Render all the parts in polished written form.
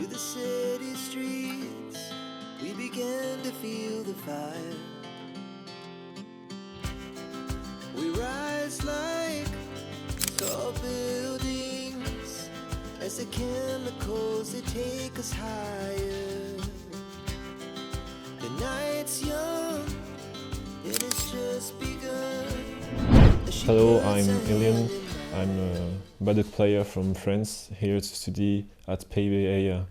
to the city streets, we began to feel the fire. We rise like tall buildings as the chemicals, they take us higher. The night's young and it's just begun. Hello, I'm Elian. I'm a Baduc player from France, here to study at PBA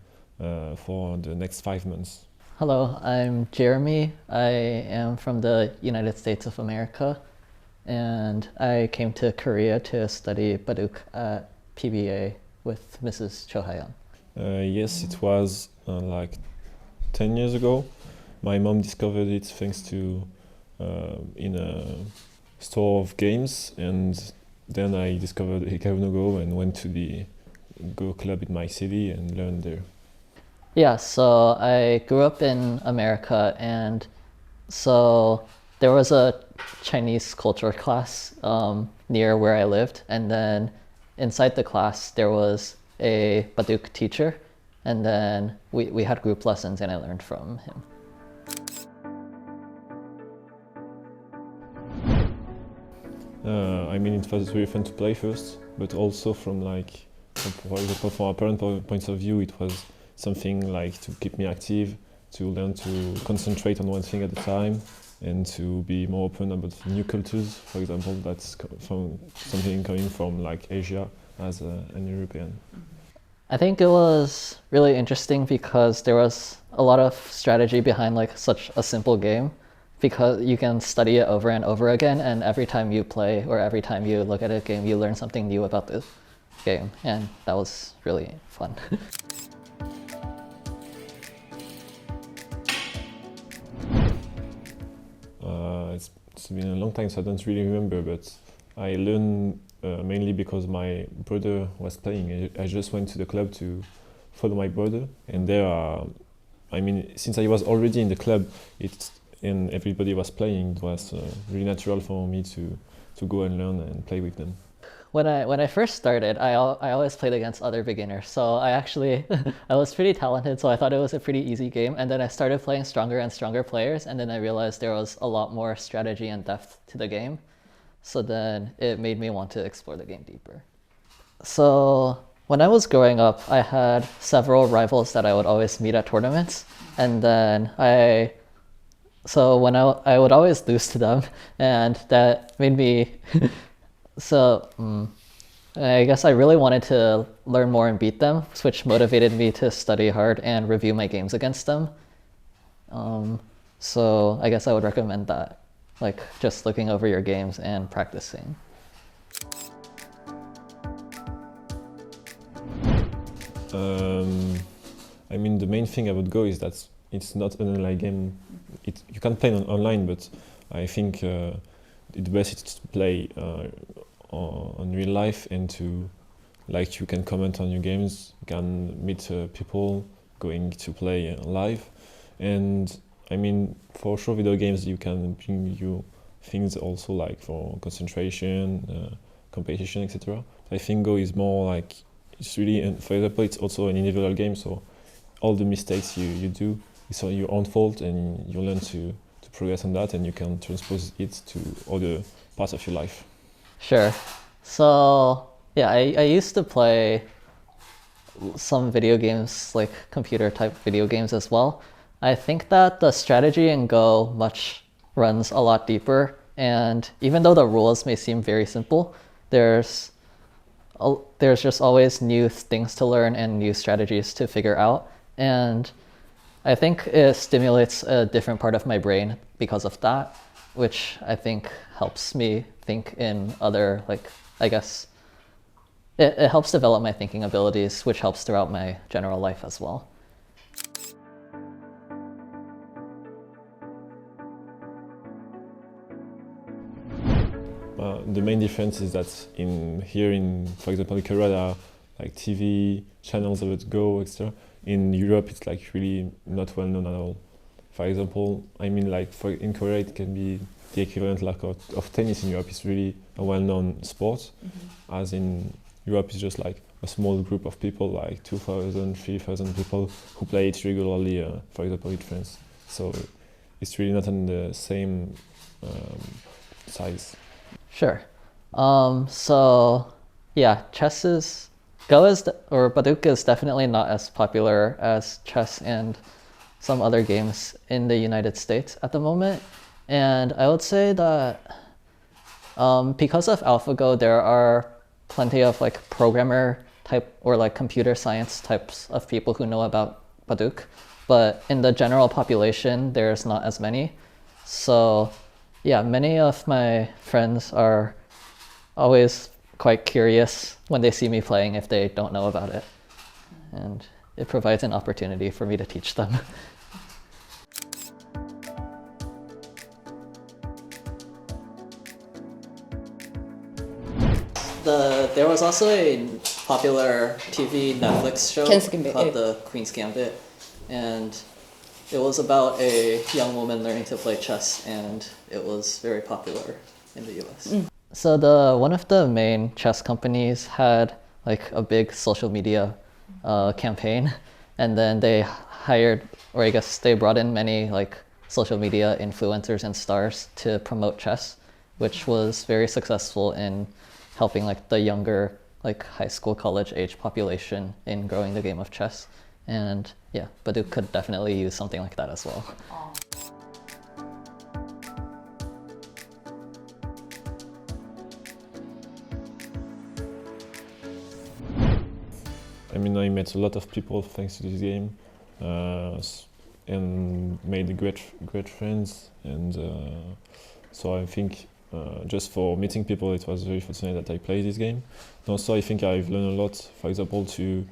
for the next 5 months. Hello, I'm Jeremy. I am from the United States of America, and I came to Korea to study Baduc at PBA with Mrs. Cho Hayeon. Yes, it was like 10 years ago. My mom discovered it thanks to in a store of games, and then I discovered Go and went to the Go club in my city and learned there. Yeah, so I grew up in America, and so there was a Chinese culture class near where I lived, and then inside the class there was a Baduc teacher, and then we had group lessons and I learned from him. I mean, it was really fun to play first, but also from for example, from a parent point of view, it was something like to keep me active, to learn to concentrate on one thing at a time, and to be more open about new cultures. For example, that's from something coming from like Asia as an European. I think it was really interesting because there was a lot of strategy behind like such a simple game, because you can study it over and over again, and every time you play or every time you look at a game, you learn something new about the game, and that was really fun. It's been a long time, so I don't really remember, but I learned mainly because my brother was playing. I just went to the club to follow my brother, and there, I mean, since I was already in the club, and everybody was playing, it was really natural for me to go and learn and play with them. When I first started, I always played against other beginners, so I actually I was pretty talented, so I thought it was a pretty easy game, and then I started playing stronger and stronger players, and then I realized there was a lot more strategy and depth to the game, so then it made me want to explore the game deeper. So when I was growing up, I had several rivals that I would always meet at tournaments, and then so when I would always lose to them, and that made me I guess I really wanted to learn more and beat them, which motivated me to study hard and review my games against them. So I guess I would recommend that, like just looking over your games and practicing. I mean, the main thing about Go is that it's not an online game. You can play online, but I think the best is to play on real life, and you can comment on your games, you can meet people going to play live, and I mean, for sure video games you can bring you things also like for concentration, competition, etc. I think Go is more like, it's really, and for example, it's also an individual game, so all the mistakes you do, it's all your own fault, and you learn to progress on that, and you can transpose it to other parts of your life. Sure. So yeah, I used to play some video games, like computer type video games as well. I think that the strategy in Go runs a lot deeper, and even though the rules may seem very simple, there's just always new things to learn and new strategies to figure out, and I think it stimulates a different part of my brain because of that, which I think helps me think in other, like, I guess it helps develop my thinking abilities, which helps throughout my general life as well. The main difference is that here in, for example, in Korea, there are like TV channels about Go, etc. In Europe, it's like really not well known at all. For example, I mean, like in Korea, it can be the equivalent like of tennis in Europe. It's really a well-known sport, as in Europe is just like a small group of people, like 2,000, 3,000 people who play it regularly, for example, in France. So it's really not on the same size. Sure. So yeah, Baduk is definitely not as popular as chess and some other games in the United States at the moment. And I would say that because of AlphaGo, there are plenty of like programmer type or like computer science types of people who know about Baduk, but in the general population, there's not as many. So yeah, many of my friends are always quite curious when they see me playing if they don't know about it. And it provides an opportunity for me to teach them. There was also a popular TV Netflix show called The Queen's Gambit, and it was about a young woman learning to play chess, and it was very popular in the US. So one of the main chess companies had like a big social media campaign, and then they hired, or I guess they brought in many like social media influencers and stars to promote chess, which was very successful in helping like the younger, like high school, college age population in growing the game of chess. And yeah, Baduk could definitely use something like that as well. I mean, I met a lot of people thanks to this game, and made great friends. And so I think just for meeting people, it was very fortunate that I played this game. And also, I think I've learned a lot. For example, to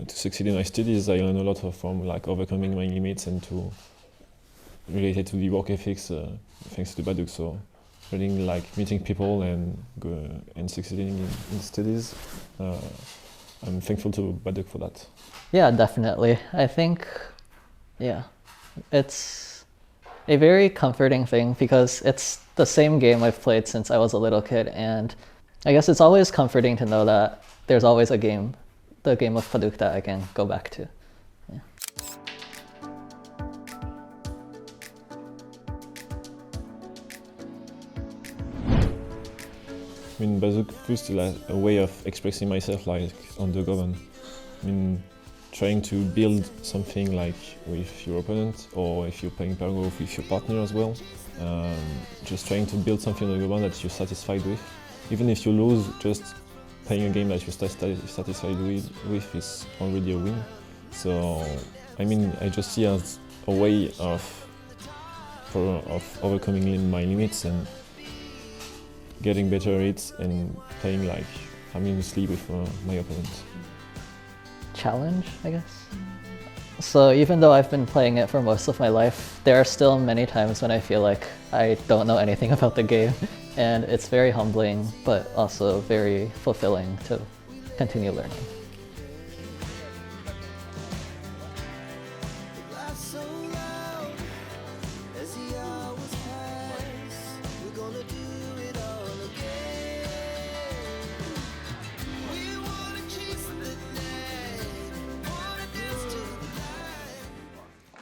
succeed in my studies, I learned a lot from like overcoming my limits and to related to the work ethics thanks to Baduk. So really like meeting people and succeeding in studies. I'm thankful to Baduk for that. Yeah, definitely. I think, yeah, it's a very comforting thing because it's the same game I've played since I was a little kid, and I guess it's always comforting to know that there's always a game, the game of Baduk, that I can go back to. Yeah. I mean, Baduk used like a way of expressing myself, like on the govern. I mean, trying to build something like with your opponent, or if you're playing Pargo with your partner as well. Just trying to build something on the govern that you're satisfied with. Even if you lose, just playing a game that you're satisfied with is already a win. So, I mean, I just see as a way of overcoming my limits and getting better at it and playing like harmoniously with my opponent. Challenge, I guess. So even though I've been playing it for most of my life, there are still many times when I feel like I don't know anything about the game, and it's very humbling, but also very fulfilling to continue learning.